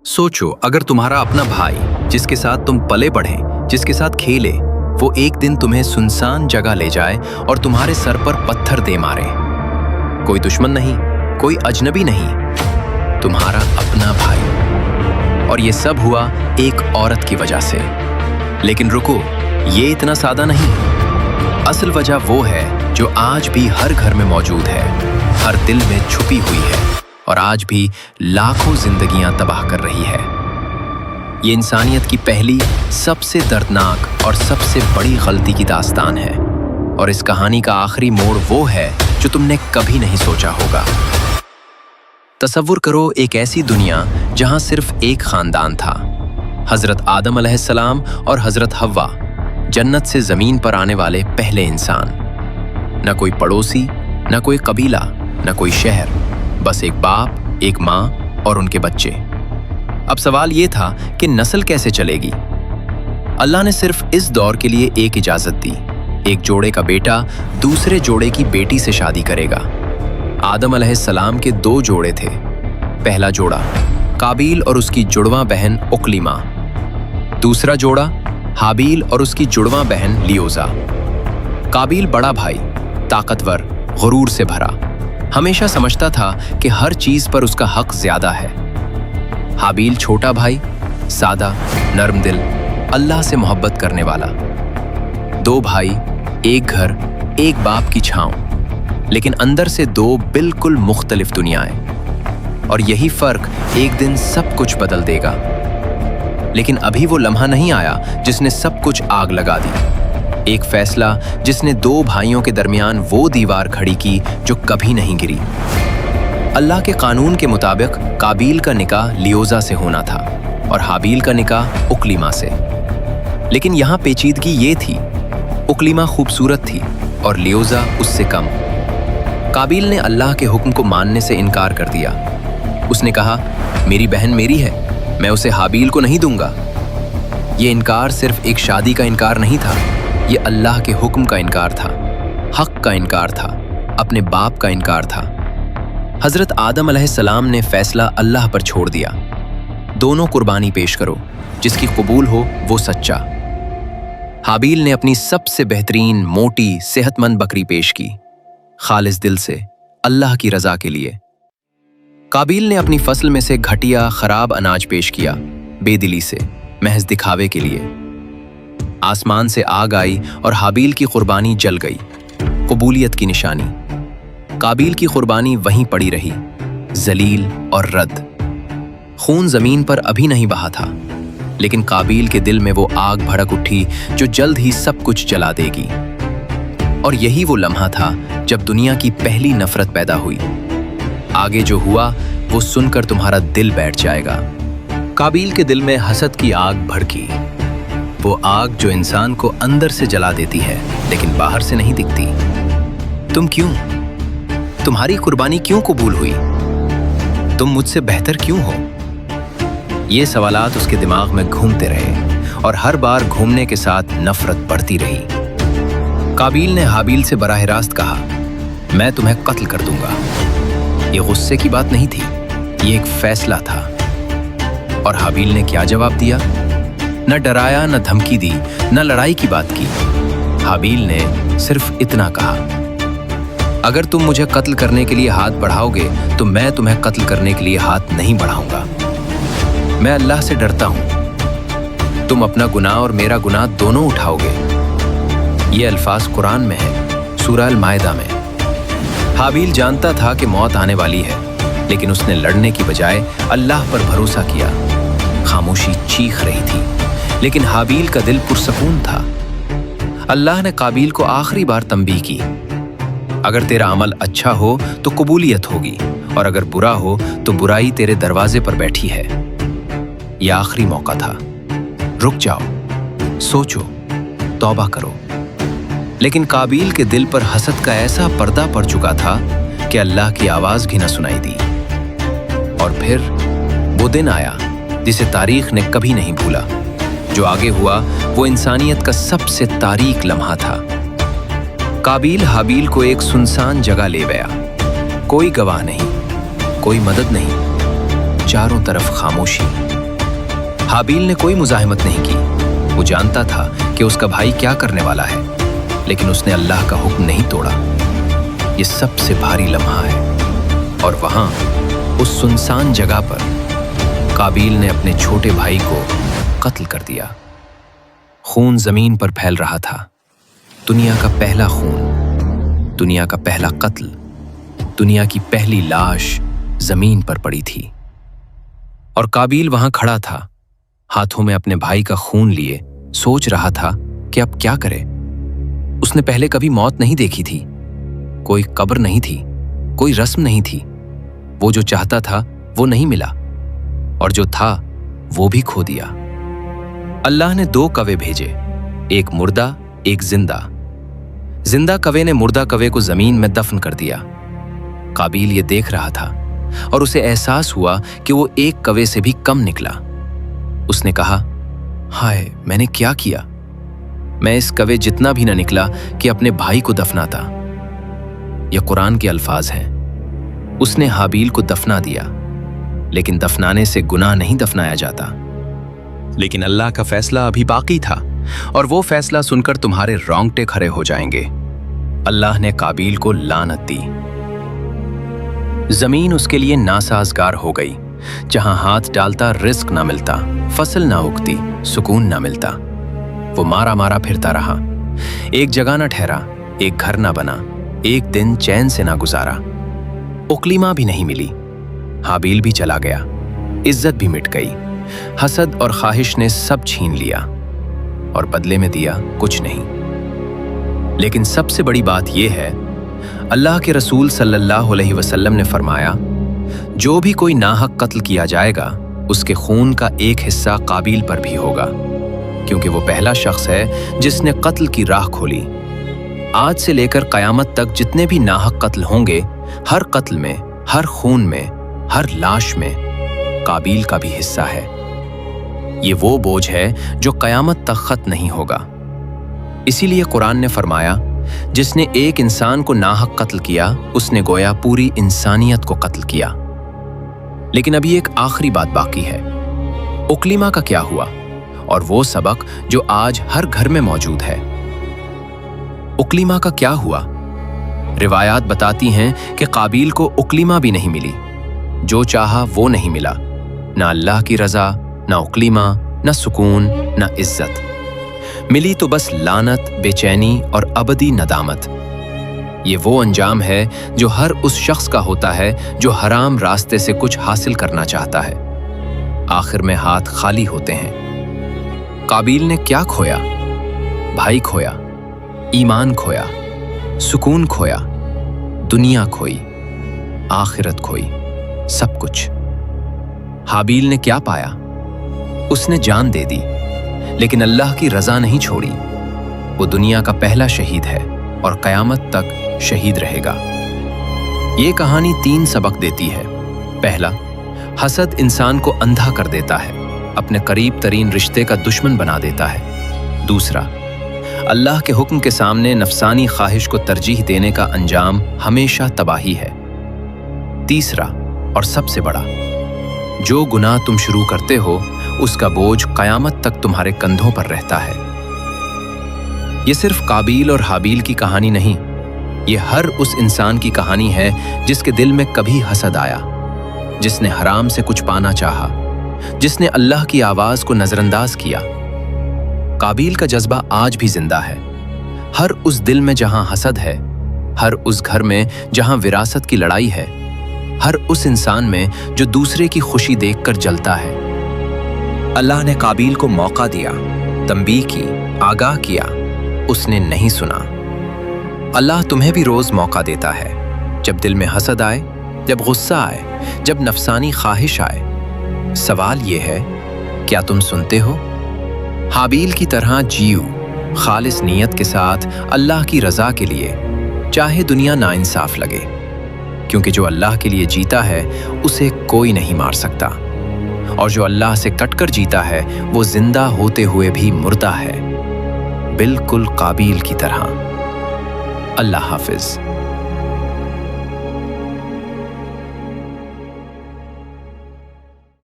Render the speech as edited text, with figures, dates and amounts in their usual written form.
सोचो, अगर तुम्हारा अपना भाई, जिसके साथ तुम पले बढ़े, जिसके साथ खेले, वो एक दिन तुम्हें सुनसान जगह ले जाए और तुम्हारे सर पर पत्थर दे मारे। कोई दुश्मन नहीं, कोई अजनबी नहीं, तुम्हारा अपना भाई। और ये सब हुआ एक औरत की वजह से। लेकिन रुको, ये इतना सादा नहीं। असल वजह वो है जो आज भी हर घर में मौजूद है, हर दिल में छुपी हुई है और आज भी लाखों जिंदगियां तबाह कर रही है। ये इंसानियत की पहली, सबसे दर्दनाक और सबसे बड़ी गलती की दास्तान है। और इस कहानी का आखिरी मोड़ वो है जो तुमने कभी नहीं सोचा होगा। तसव्वुर करो एक ऐसी दुनिया जहां सिर्फ एक खानदान था, हजरत आदम अलैहिस्सलाम और हजरत हव्वा, जन्नत से जमीन पर आने वाले पहले इंसान। न कोई पड़ोसी, न कोई कबीला, न कोई शहर, बस एक बाप, एक माँ और उनके बच्चे। अब सवाल ये था कि नस्ल कैसे चलेगी। अल्लाह ने सिर्फ इस दौर के लिए एक इजाजत दी, एक जोड़े का बेटा दूसरे जोड़े की बेटी से शादी करेगा। आदम अलैहिस्सलाम के दो जोड़े थे। पहला जोड़ा काबील और उसकी जुड़वां बहन उकलीमा, दूसरा जोड़ा हाबील और उसकी जुड़वां बहन लियोजा। काबील बड़ा भाई, ताकतवर, गुरूर से भरा, हमेशा समझता था कि हर चीज पर उसका हक ज्यादा है। हाबील छोटा भाई, सादा, नर्म दिल, अल्लाह से मोहब्बत करने वाला। दो भाई, एक घर, एक बाप की छांव, लेकिन अंदर से दो बिल्कुल मुख्तलिफ दुनियाएं। और यही फर्क एक दिन सब कुछ बदल देगा। लेकिन अभी वो लम्हा नहीं आया जिसने सब कुछ आग लगा दी। एक फैसला जिसने दो भाइयों के दरमियान वो दीवार खड़ी की जो कभी नहीं गिरी। अल्लाह के कानून के मुताबिक काबील का निकाह लियोजा से होना था और हाबील का निकाह उकलीमा से। लेकिन यहाँ पेचीदगी ये थी, उकलीमा खूबसूरत थी और लियोजा उससे कम। काबील ने अल्लाह के हुक्म को मानने से इनकार कर दिया। उसने कहा, मेरी बहन मेरी है, मैं उसे हाबील को नहीं दूंगा। ये इनकार सिर्फ एक शादी का इनकार नहीं था, ये अल्लाह के हुक्म का इनकार था, हक का इनकार था, अपने बाप का इनकार था। हजरत आदम अलैहिस्सलाम ने फैसला अल्लाह पर छोड़ दिया। दोनों कुर्बानी पेश करो, जिसकी कबूल हो वो सच्चा। हाबील ने अपनी सबसे बेहतरीन, मोटी, सेहतमंद बकरी पेश की, खालिस दिल से, अल्लाह की रजा के लिए। काबील ने अपनी फसल में से घटिया, खराब अनाज पेश किया, बेदिली से, महज दिखावे के लिए। आसमान से आग आई और हाबील की कुर्बानी जल गई, कबूलियत की निशानी। काबील की कुर्बानी वहीं पड़ी रही, जलील और रद्द। खून जमीन पर अभी नहीं बहा था, लेकिन काबील के दिल में वो आग भड़क उठी जो जल्द ही सब कुछ जला देगी। और यही वो लम्हा था जब दुनिया की पहली नफरत पैदा हुई। आगे जो हुआ वो सुनकर तुम्हारा दिल बैठ जाएगा। काबील के दिल में हसद की आग भड़की, वो आग जो इंसान को अंदर से जला देती है लेकिन बाहर से नहीं दिखती। तुम क्यों? तुम्हारी कुर्बानी क्यों कबूल हुई? तुम मुझसे बेहतर क्यों हो? ये सवालात उसके दिमाग में घूमते रहे और हर बार घूमने के साथ नफरत बढ़ती रही। काबील ने हाबील से बराह रास्त कहा, मैं तुम्हें कत्ल कर दूंगा। ये गुस्से की बात नहीं थी, ये एक फैसला था। और हाबील ने क्या जवाब दिया? न डराया, न धमकी दी, न लड़ाई की बात की। हाबील ने सिर्फ इतना कहा, अगर तुम मुझे कत्ल करने के लिए हाथ बढ़ाओगे तो मैं तुम्हें कत्ल करने के लिए हाथ नहीं बढ़ाऊंगा। मैं अल्लाह से डरता हूं, तुम अपना गुनाह और मेरा गुनाह दोनों उठाओगे। ये अल्फाज कुरान में है, सूरह अल-माइदा में। हाबील जानता था कि मौत आने वाली है, लेकिन उसने लड़ने की बजाय अल्लाह पर भरोसा किया। खामोशी चीख रही थी, लेकिन हाबील का दिल पुरसकून था। अल्लाह ने काबील को आखिरी बार तंबीह की, अगर तेरा अमल अच्छा हो तो कबूलियत होगी और अगर बुरा हो तो बुराई तेरे दरवाजे पर बैठी है। यह आखिरी मौका था, रुक जाओ, सोचो, तौबा करो। लेकिन काबील के दिल पर हसद का ऐसा पर्दा पड़ चुका था कि अल्लाह की आवाज भी न सुनाई दी। और फिर वो दिन आया जिसे तारीख ने कभी नहीं भूला। जो आगे हुआ वो इंसानियत का सबसे तारीक लम्हा था। काबील हाबील को एक सुनसान जगह ले गया। कोई गवाह नहीं, कोई मदद नहीं, चारों तरफ खामोशी। हाबील ने कोई मुजाहिमत नहीं की। वो जानता था कि उसका भाई क्या करने वाला है, लेकिन उसने अल्लाह का हुक्म नहीं तोड़ा। ये सबसे भारी लम्हा है। और वहां उस सुनसान जगह पर काबील ने अपने छोटे भाई को कत्ल कर दिया। खून जमीन पर फैल रहा था। दुनिया का पहला खून, दुनिया का पहला कत्ल, दुनिया की पहली लाश जमीन पर पड़ी थी। और काबील वहां खड़ा था, हाथों में अपने भाई का खून लिए, सोच रहा था कि अब क्या करे। उसने पहले कभी मौत नहीं देखी थी। कोई कब्र नहीं थी, कोई रस्म नहीं थी। वो जो चाहता था वो नहीं मिला, और जो था वो भी खो दिया। अल्लाह ने 2 कौवे भेजे, एक मुर्दा, एक जिंदा। जिंदा कौवे ने मुर्दा कौवे को जमीन में दफन कर दिया। काबील ये देख रहा था और उसे एहसास हुआ कि वो एक कौवे से भी कम निकला। उसने कहा, हाय, मैंने क्या किया? मैं इस कौवे जितना भी न निकला कि अपने भाई को दफनाता। यह कुरान के अल्फाज हैं। उसने हाबील को दफना दिया, लेकिन दफनाने से गुनाह नहीं दफनाया जाता। लेकिन अल्लाह का फैसला अभी बाकी था, और वो फैसला सुनकर तुम्हारे रोंगटे खड़े हो जाएंगे। अल्लाह ने काबील को लानत दी। जमीन उसके लिए नासाजगार हो गई। जहां हाथ डालता रिस्क ना मिलता, फसल ना उगती, सुकून ना मिलता। वो मारा मारा फिरता रहा। एक जगह ना ठहरा, एक घर ना बना, एक दिन चैन से ना गुजारा। उकलीमा भी नहीं मिली। हाबील भी चला गया, इज्जत भी मिट गई। हसद और ख्वाहिश ने सब छीन लिया, और बदले में दिया कुछ नहीं। लेकिन सबसे बड़ी बात यह है, अल्लाह के रसूल सल्लल्लाहु अलैहि वसल्लम ने फरमाया, जो भी कोई नाहक कत्ल किया जाएगा, उसके खून का एक हिस्सा काबील पर भी होगा, क्योंकि वो पहला शख्स है जिसने कत्ल की राह खोली। आज से लेकर कयामत तक जितने भी नाहक कत्ल होंगे, हर कत्ल में, हर खून में, हर लाश में काबील का भी हिस्सा है। ये वो बोझ है जो कयामत तक खत्म नहीं होगा। इसीलिए कुरान ने फरमाया, जिसने एक इंसान को नाहक कत्ल किया, उसने गोया पूरी इंसानियत को कत्ल किया। लेकिन अभी एक आखिरी बात बाकी है। उकलीमा का क्या हुआ, और वो सबक जो आज हर घर में मौजूद है। उकलीमा का क्या हुआ? रिवायात बताती हैं कि काबील को उकलीमा भी नहीं मिली। जो चाहा वो नहीं मिला। ना अल्लाह की रजा, ना उकलीमा, ना सुकून, ना इज्जत। मिली तो बस लानत, बेचैनी और अबदी नदामत। ये वो अंजाम है जो हर उस शख्स का होता है जो हराम रास्ते से कुछ हासिल करना चाहता है। आखिर में हाथ खाली होते हैं। काबील ने क्या खोया? भाई खोया, ईमान खोया, सुकून खोया, दुनिया खोई, आखिरत खोई, सब कुछ। हाबील ने क्या पाया? उसने जान दे दी, लेकिन अल्लाह की रजा नहीं छोड़ी। वो दुनिया का पहला शहीद है और कयामत तक शहीद रहेगा। ये कहानी 3 सबक देती है। पहला, हसद इंसान को अंधा कर देता है, अपने करीब तरीन रिश्ते का दुश्मन बना देता है। दूसरा, अल्लाह के हुक्म के सामने नफसानी ख्वाहिश को तरजीह देने का अंजाम हमेशा तबाही है। तीसरा और सबसे बड़ा, जो गुनाह तुम शुरू करते हो उसका बोझ कयामत तक तुम्हारे कंधों पर रहता है। ये सिर्फ काबील और हाबील की कहानी नहीं, ये हर उस इंसान की कहानी है जिसके दिल में कभी हसद आया, जिसने हराम से कुछ पाना चाहा, जिसने अल्लाह की आवाज को नजरअंदाज किया। काबील का जज्बा आज भी जिंदा है। हर उस दिल में जहां हसद है, हर उस घर में जहां विरासत की लड़ाई है, हर उस इंसान में जो दूसरे की खुशी देखकर जलता है। अल्लाह ने काबील को मौका दिया, तंबीह की, आगाह किया, उसने नहीं सुना। अल्लाह तुम्हें भी रोज मौका देता है, जब दिल में हसद आए, जब गुस्सा आए, जब नफसानी ख्वाहिश आए। सवाल यह है, क्या तुम सुनते हो? हाबील की तरह जियो, खालिस नीयत के साथ अल्लाह की रजा के लिए, चाहे दुनिया नाइंसाफ लगे, क्योंकि जो अल्लाह के लिए जीता है उसे कोई नहीं मार सकता, और जो अल्लाह से कटकर जीता है वो जिंदा होते हुए भी मुर्दा है, बिल्कुल काबील की तरह। अल्लाह हाफिज।